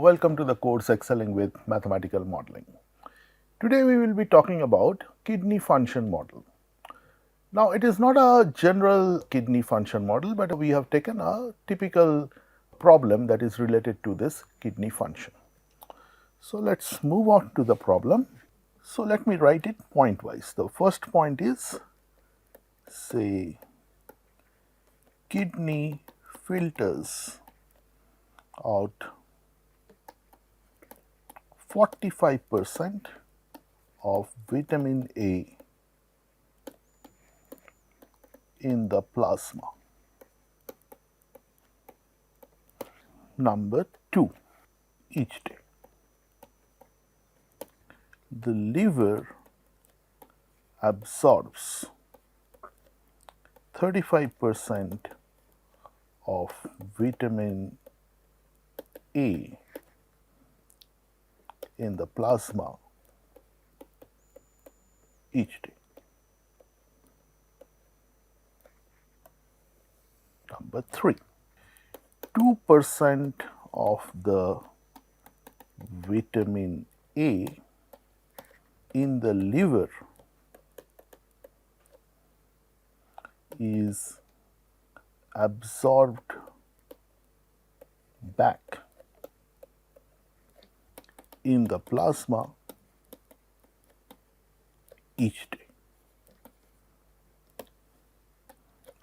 welcome to the course Excelling with Mathematical Modeling. Today we will be talking about kidney function model. Now it is not a general kidney function model, but we have taken a typical problem that is related to this kidney function. So let's move on to the problem. So let me write it point-wise. The first point is, say, kidney filters out 45% of vitamin A in the plasma. Number 2, each day. The liver absorbs 35% of vitamin A in the plasma each day. Number 3, 2% of the vitamin A in the liver is absorbed back in the plasma each day.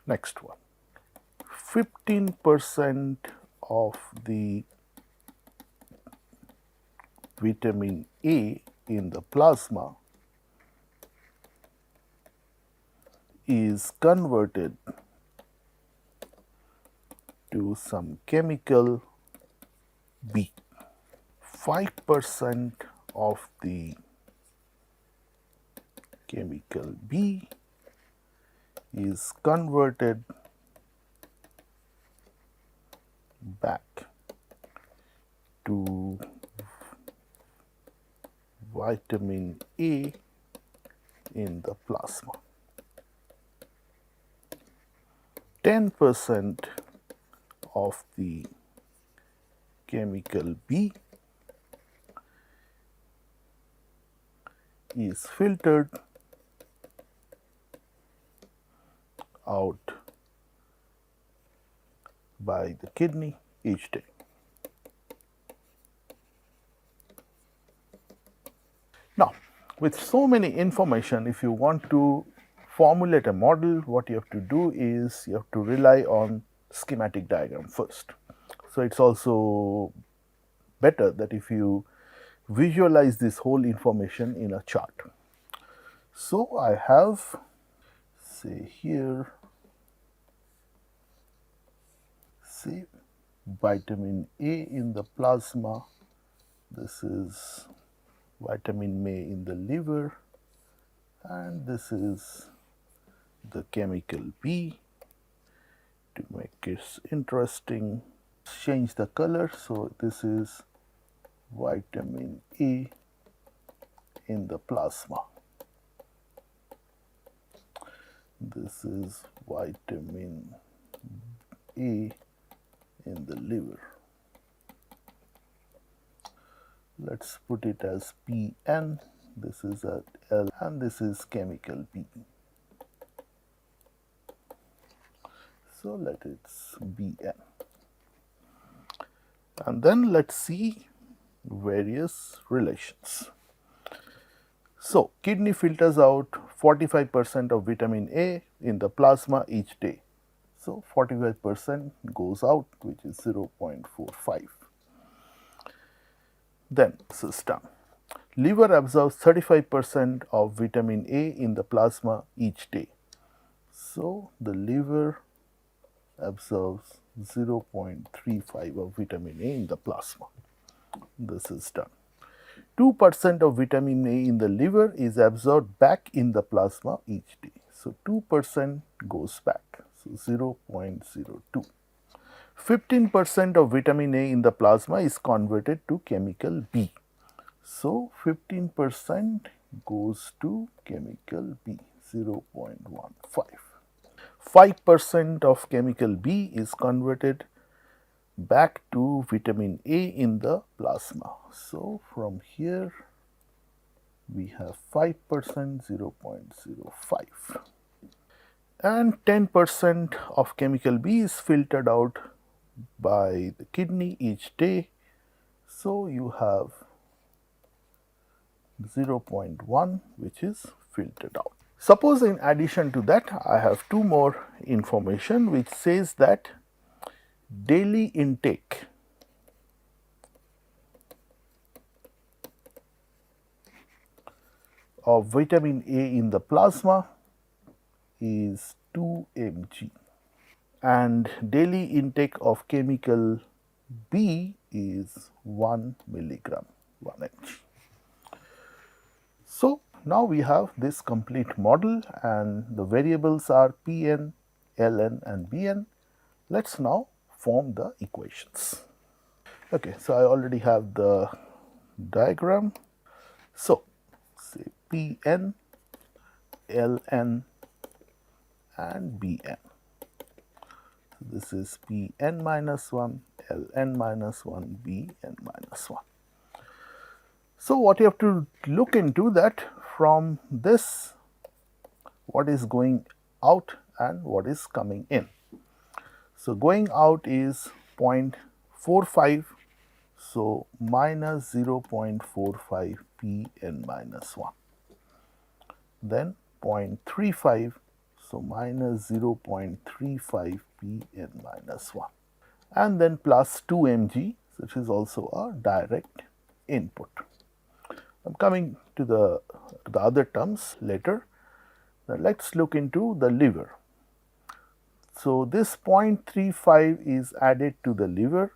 Next one, 15% of the vitamin A in the plasma is converted to some chemical B. 5% of the chemical B is converted back to vitamin A in the plasma. 10% of the chemical B is filtered out by the kidney each day. Now, with so many information, if you want to formulate a model, what you have to do is you have to rely on schematic diagram first. So it's also better that if you visualize this whole information in a chart. So I have, say here, say vitamin A in the plasma, this is vitamin A in the liver, and this is the chemical B. To make it interesting, change the color. So this is vitamin A in the plasma. This is vitamin A in the liver. Let's put it as Pn. This is at L, and this is chemical B. So let it be Bn. And then let's see various relations. So kidney filters out 45% of vitamin A in the plasma each day. So 45% goes out, which is 0.45. Then this is done. Liver absorbs 35% of vitamin A in the plasma each day. So the liver absorbs 0.35 of vitamin A in the plasma. This is done. 2% of vitamin A in the liver is absorbed back in the plasma each day. So 2% goes back, so 0.02. 15% of vitamin A in the plasma is converted to chemical B. So 15% goes to chemical B, 0.15. 5% of chemical B is converted back to vitamin A in the plasma. So, from here we have 5%, 0.05, and 10% of chemical B is filtered out by the kidney each day. So, you have 0.1 which is filtered out. Suppose in addition to that I have two more information which says that daily intake of vitamin A in the plasma is 2 mg and daily intake of chemical B is 1 milligram, 1 mg. So, now we have this complete model and the variables are Pn, Ln and Bn. Let us now form the equations. Okay, so I already have the diagram. So, say Pn, Ln and Bn. So, this is Pn minus 1, Ln minus 1, Bn minus 1. So, what you have to look into that from this what is going out and what is coming in. So, going out is 0.45, so minus 0.45 Pn minus 1, then 0.35, so minus 0.35 Pn minus 1, and then plus 2 mg, which is also a direct input. I am coming to the other terms later. Now, let us look into the liver. So, this 0.35 is added to the liver.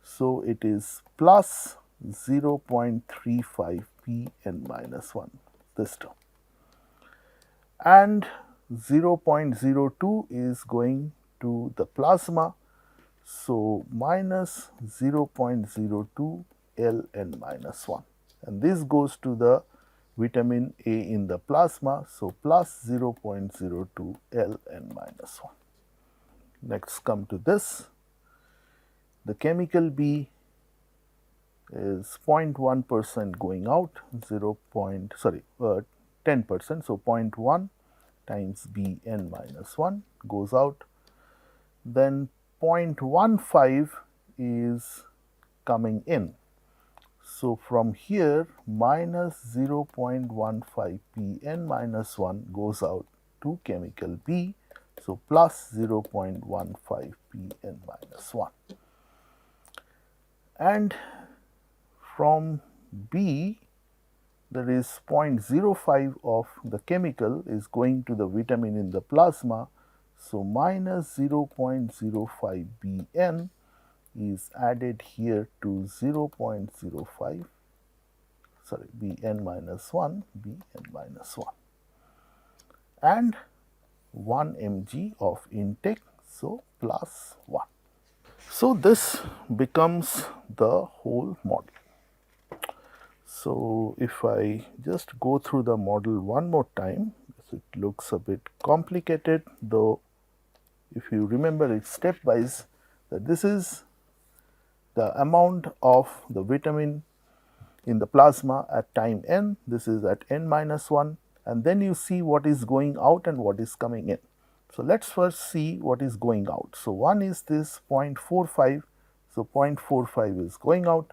So, it is plus 0.35 Pn minus 1, this term, and 0.02 is going to the plasma. So, minus 0.02 Ln minus 1, and this goes to the vitamin A in the plasma. So, plus 0.02 Ln minus 1. Next come to this, the chemical B is 0.1% going out, 10%, so 0.1 times Bn minus 1 goes out, then 0.15 is coming in. So, from here minus 0.15 Pn minus 1 goes out to chemical B. So, plus 0.15 Pn minus 1, and from B there is 0.05 of the chemical is going to the vitamin in the plasma. So, minus 0.05 Bn is added here to 0.05, sorry, Bn minus 1, Bn minus 1, and 1 mg of intake, so plus 1. So, this becomes the whole model. So, if I just go through the model one more time, it looks a bit complicated, though if you remember it stepwise, that this is the amount of the vitamin in the plasma at time n, this is at n minus 1, and then you see what is going out and what is coming in. So, let us first see what is going out. So, one is this 0.45, so 0.45 is going out,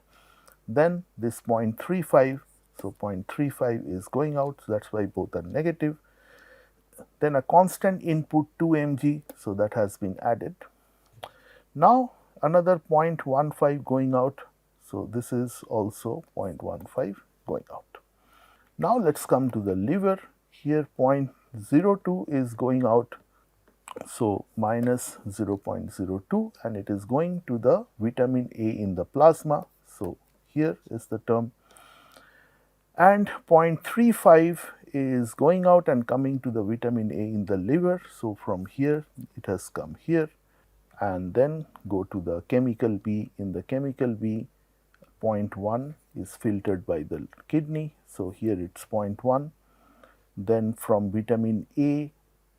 then this 0.35, so 0.35 is going out, so that is why both are negative. Then a constant input 2 mg, so that has been added. Now, another 0.15 going out, so this is also 0.15 going out. Now, let us come to the liver. Here 0.02 is going out, so minus 0.02, and it is going to the vitamin A in the plasma. So, here is the term, and 0.35 is going out and coming to the vitamin A in the liver. So, from here it has come here and then go to the chemical B. In the chemical B, 0.1 is filtered by the kidney. So, here it is 0.1. Then from vitamin A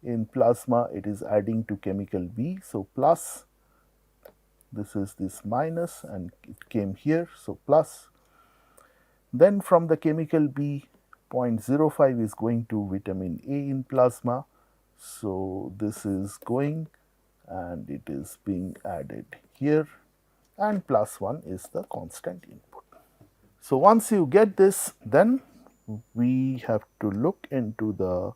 in plasma, it is adding to chemical B. So, plus this is this minus and it came here, so plus. Then from the chemical B, 0.05 is going to vitamin A in plasma, so this is going and it is being added here, and plus 1 is the constant input. So once you get this, then we have to look into the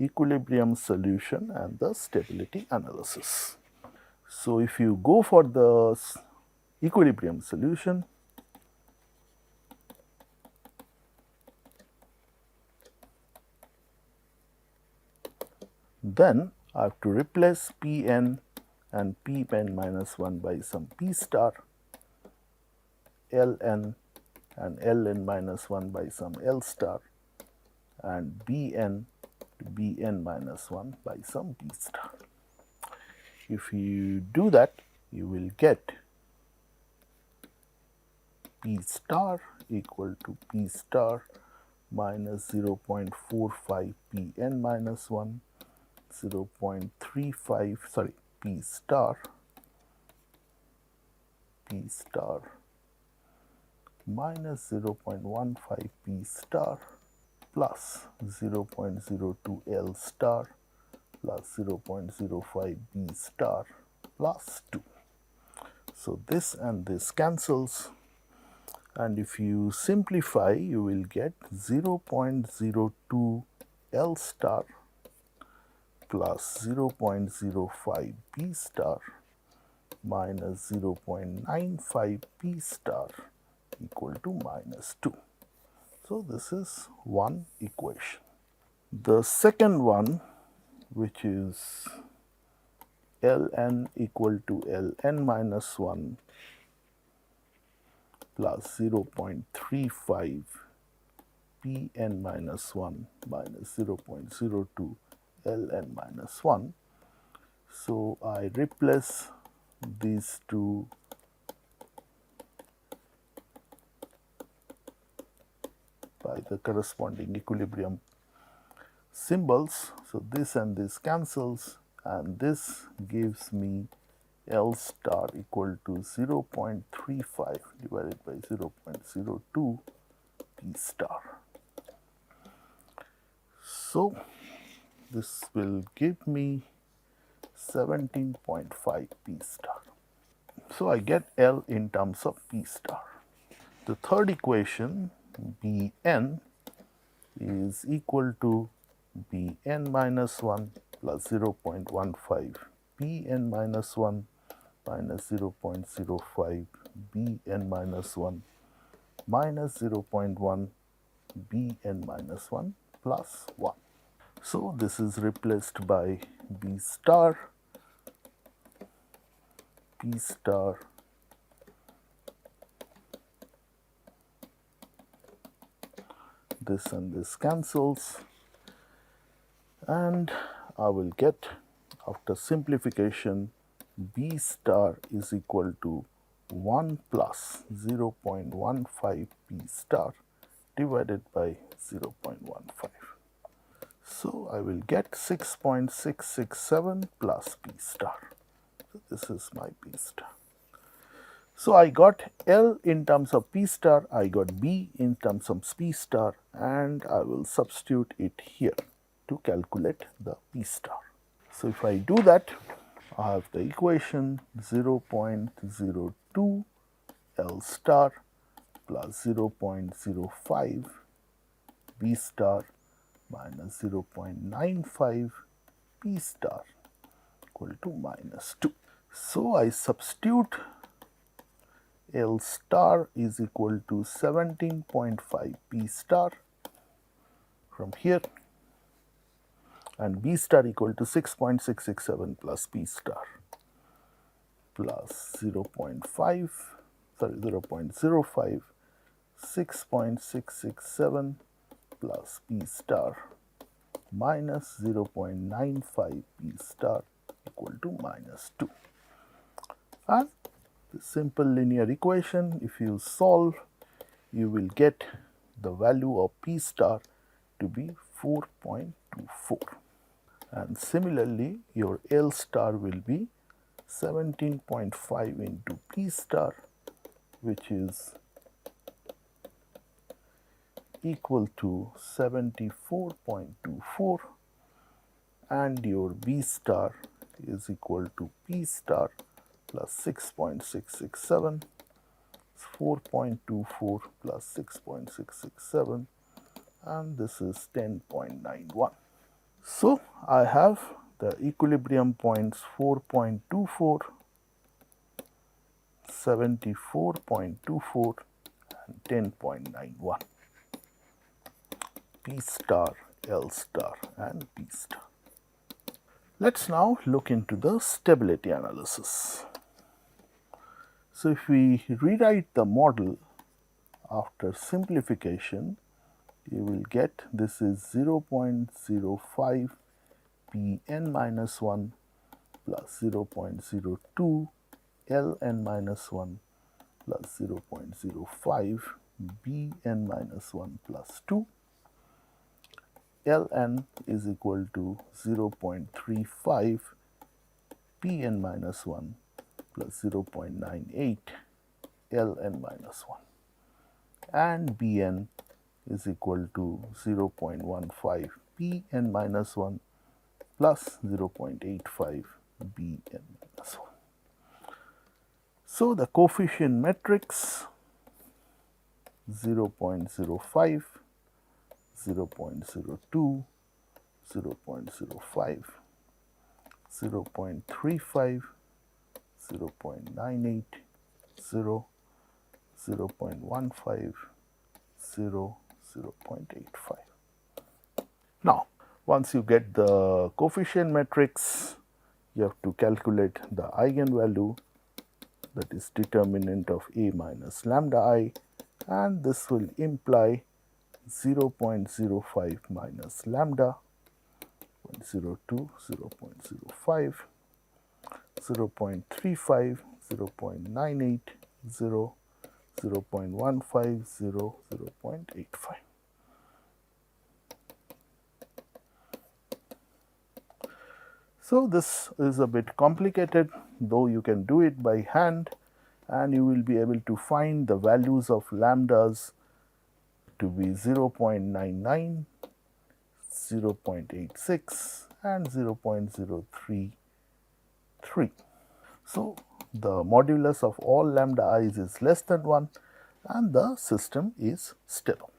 equilibrium solution and the stability analysis. So if you go for the equilibrium solution, then I have to replace Pn and Pn minus 1 by some P star, Ln and Ln minus 1 by some L star, and Bn to Bn minus 1 by some B star. If you do that, you will get P star equal to P star minus 0.45 Pn minus 1, 0.35, sorry, P star minus 0.15 P star plus 0.02 L star plus 0.05 B star plus 2. So this and this cancels, and if you simplify, you will get 0.02 L star plus 0.05 B star minus 0.95 P star equal to minus 2. So this is one equation. The second one, which is Ln equal to Ln minus 1 plus 0.35 Pn minus 1 minus 0.02 Ln minus 1. So I replace these two by the corresponding equilibrium symbols. So this and this cancels, and this gives me L star equal to 0.35 divided by 0.02 P star. So this will give me 17.5 P star. So I get L in terms of P star. The third equation, Bn, is equal to Bn minus 1 plus 0.15 Pn minus 1 minus 0.05 Bn minus 1 minus 0.1 Bn minus 1 plus 1. So this is replaced by B star, P star, this and this cancels, and I will get, after simplification, B star is equal to 1 plus 0.15 P star divided by 0.15. So I will get 6.667 plus P star. So this is my P star. So I got L in terms of P star, I got B in terms of P star, and I will substitute it here to calculate the P star. So if I do that, I have the equation 0.02 L star plus 0.05 B star minus 0.95 P star equal to minus 2. So I substitute L star is equal to 17.5 P star from here, and B star equal to 6.667 plus P star plus 0.05, 6.667 plus P star minus 0.95 P star equal to minus 2. And the simple linear equation, if you solve, you will get the value of P star to be 4.24. And similarly, your L star will be 17.5 into P star, which is equal to 74.24, and your B star is equal to P star plus 6.667, 4.24 plus 6.667, and this is 10.91. So I have the equilibrium points 4.24, 74.24 and 10.91. P star, L star and P star. Let's now look into the stability analysis. So if we rewrite the model after simplification, you will get this is 0.05 Pn minus 1 plus 0.02 Ln minus 1 plus 0.05 Bn minus 1 plus 2. Ln is equal to 0.35 Pn minus 1 plus 0.98 Ln minus 1, and Bn is equal to 0.15 Pn minus 1 plus 0.85 Bn minus 1. So the coefficient matrix 0.05, 0.02, 0.05, 0.35, 0.98, 0, 0.15, 0, 0.85. Now, once you get the coefficient matrix, you have to calculate the eigenvalue, that is determinant of A minus lambda I, and this will imply 0.05 minus lambda, 0.02, 0.05, 0.35, 0.98, 0, 0.15, 0, 0.85. So this is a bit complicated, though you can do it by hand, and you will be able to find the values of lambdas to be 0.99, 0.86 and 0.033. So the modulus of all lambda i's is less than 1 and the system is stable.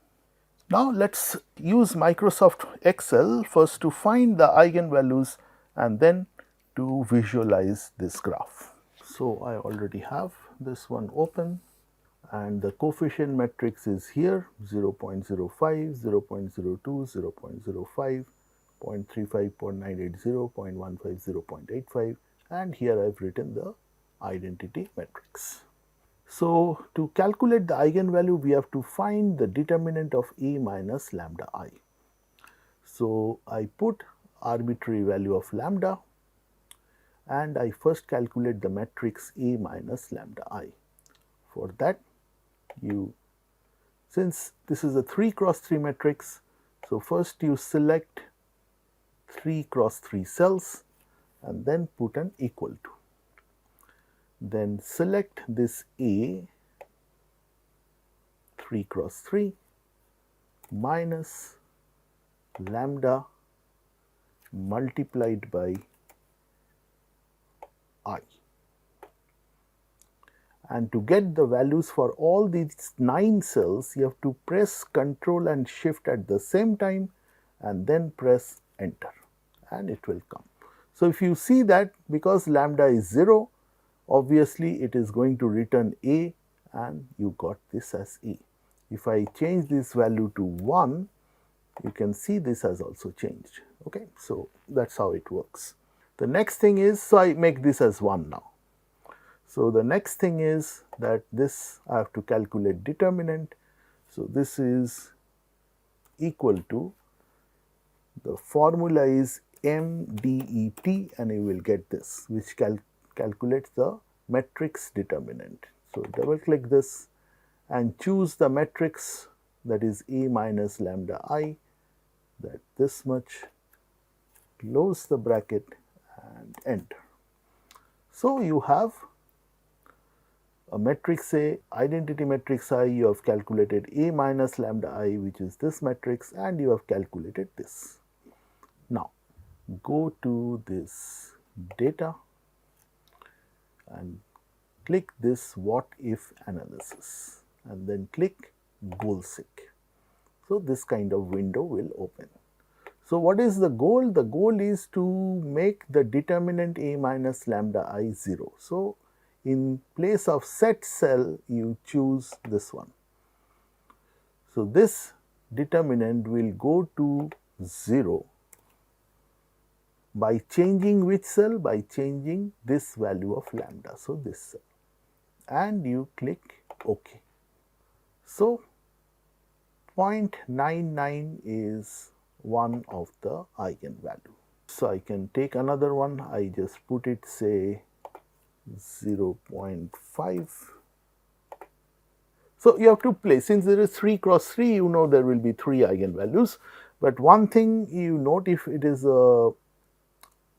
Now let's use Microsoft Excel first to find the eigenvalues and then to visualize this graph. So I already have this one open, and the coefficient matrix is here 0.05, 0.02, 0.05, 0.35, 0.980, 0.15, 0.85, and here I have written the identity matrix. So to calculate the eigenvalue, we have to find the determinant of A minus lambda I. So I put arbitrary value of lambda and I first calculate the matrix A minus lambda I. For that, since this is a 3 cross 3 matrix, so first you select 3 cross 3 cells and then put an equal to. Then select this A 3 cross 3 minus lambda multiplied by I. And to get the values for all these 9 cells, you have to press Ctrl and Shift at the same time and then press enter, and it will come. So if you see that because lambda is 0, obviously it is going to return A, and you got this as A. If I change this value to 1, you can see this has also changed. Okay, so that's how it works. The next thing is, so I make this as 1 now. So the next thing is that this I have to calculate determinant. So this is equal to, the formula is MDET, and you will get this, which calculates the matrix determinant. So double click this and choose the matrix, that is A minus lambda I, that this much, close the bracket and enter. So, you have a matrix A, identity matrix I, you have calculated A minus lambda I, which is this matrix, and you have calculated this. Now, go to this data and click this what if analysis and then click goal seek. So, this kind of window will open. So, what is the goal? The goal is to make the determinant A minus lambda I 0. So, in place of set cell, you choose this one. So, this determinant will go to 0 by changing which cell? By changing this value of lambda. So, this cell, and you click OK. So, 0.99 is one of the eigenvalue. So, I can take another one, I just put it say 0.5. So, you have to play, since there is 3 cross 3, you know there will be 3 eigenvalues, but one thing you note, if it is a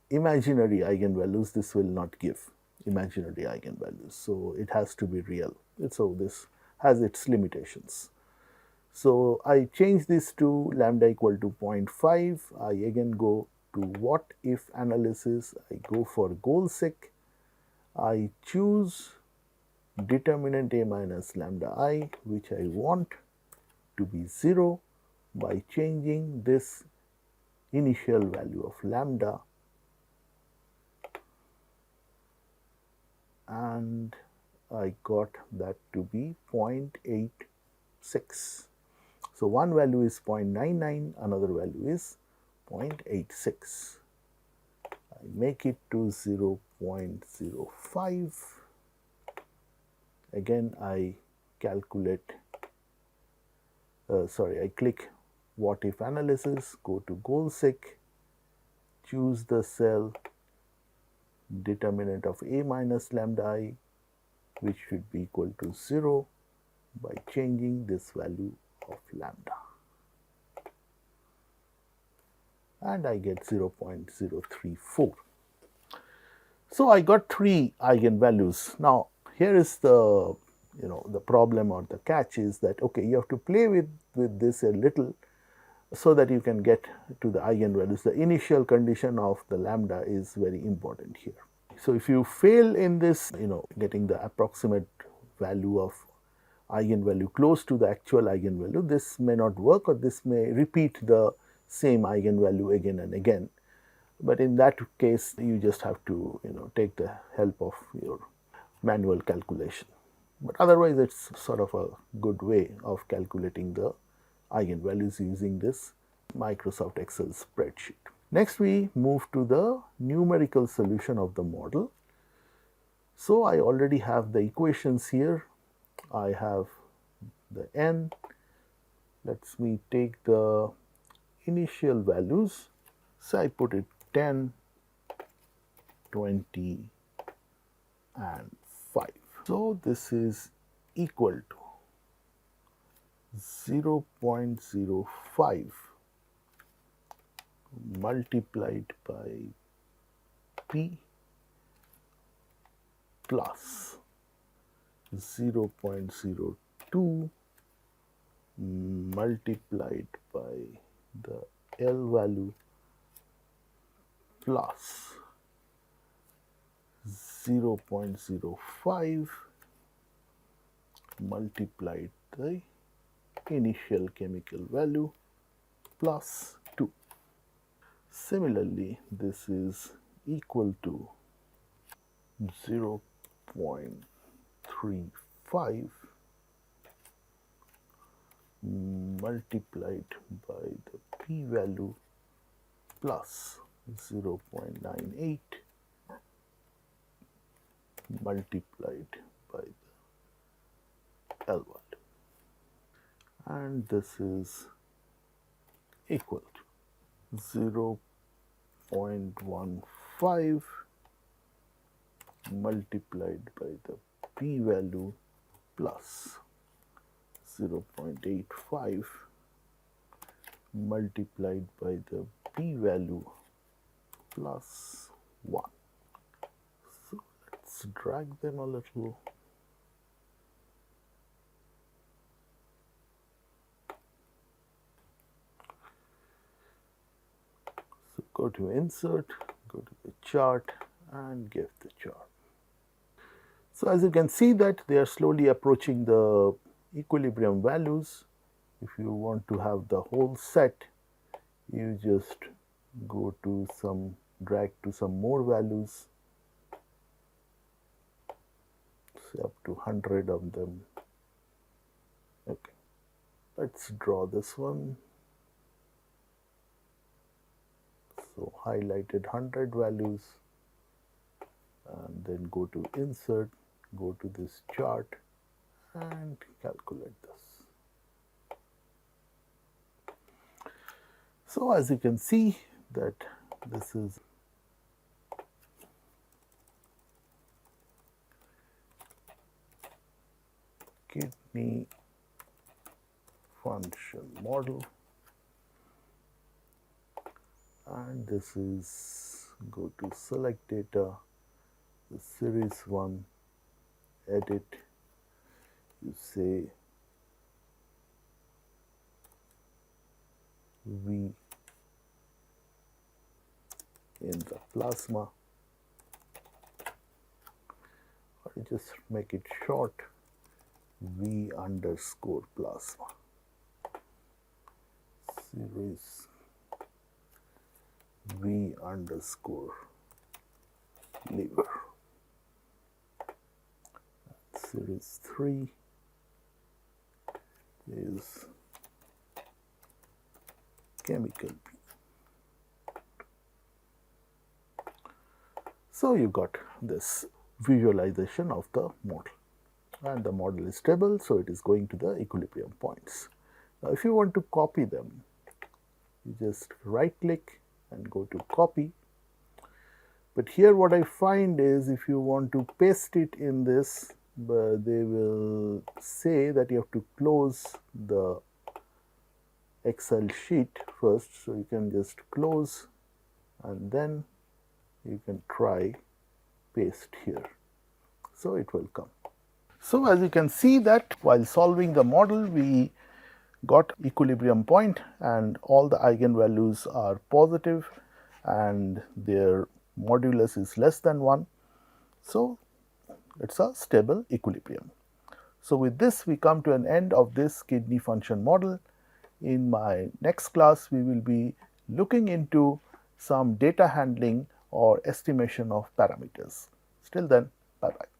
imaginary eigenvalues, this will not give imaginary eigenvalues. So, it has to be real. So, this has its limitations. So, I change this to lambda equal to 0.5. I again go to what if analysis. I go for goal seek. I choose determinant A minus lambda I, which I want to be 0 by changing this initial value of lambda, and I got that to be 0.86. So, one value is 0.99, another value is 0.86. I make it to 0.05. Again, I calculate, I click what if analysis, go to goal seek, choose the cell determinant of A minus lambda I, which should be equal to 0 by changing this value of lambda, and I get 0.034. So, I got 3 eigenvalues. Now, here is the the problem or the catch is that okay, you have to play with this a little so that you can get to the eigenvalues. The initial condition of the lambda is very important here. So, if you fail in this, getting the approximate value of eigenvalue close to the actual eigenvalue, this may not work, or this may repeat the same eigenvalue again and again. But in that case, you just have to take the help of your manual calculation. But otherwise, it's sort of a good way of calculating the eigenvalues using this Microsoft Excel spreadsheet. Next, we move to the numerical solution of the model. So, I already have the equations here. I have the n. Let me take the initial values. So, I put it 10, 20 and 5. So, this is equal to 0.05 multiplied by p plus 0.02 multiplied by the L value plus 0.05 multiplied the initial chemical value plus 2. Similarly, this is equal to 0.35 multiplied by the p value plus 0.98 multiplied by the L value, and this is equal to 0.15 multiplied by the p value plus 0.85 multiplied by the p value plus 1. So, let let's drag them a little. So go to insert, go to the chart and give the chart. So as you can see that they are slowly approaching the equilibrium values. If you want to have the whole set, you just go to some, drag to some more values, say up to 100 of them. Okay, let's draw this one. So highlighted 100 values and then go to insert, go to this chart and calculate this. So as you can see that this is kidney function model, and this is, go to select data, the series 1, edit, you say V in the plasma, or you just make it short, V underscore plasma, series V underscore liver, series 3 is chemical B. So you got this visualization of the model, and the model is stable, so it is going to the equilibrium points. Now if you want to copy them, you just right click and go to copy. But here what I find is if you want to paste it in this, they will say that you have to close the Excel sheet first. So you can just close and then you can try paste here. So it will come. So as you can see that while solving the model, we got equilibrium point and all the eigenvalues are positive and their modulus is less than 1. So it is a stable equilibrium. So with this we come to an end of this kidney function model. In my next class we will be looking into some data handling or estimation of parameters. Till then, bye bye.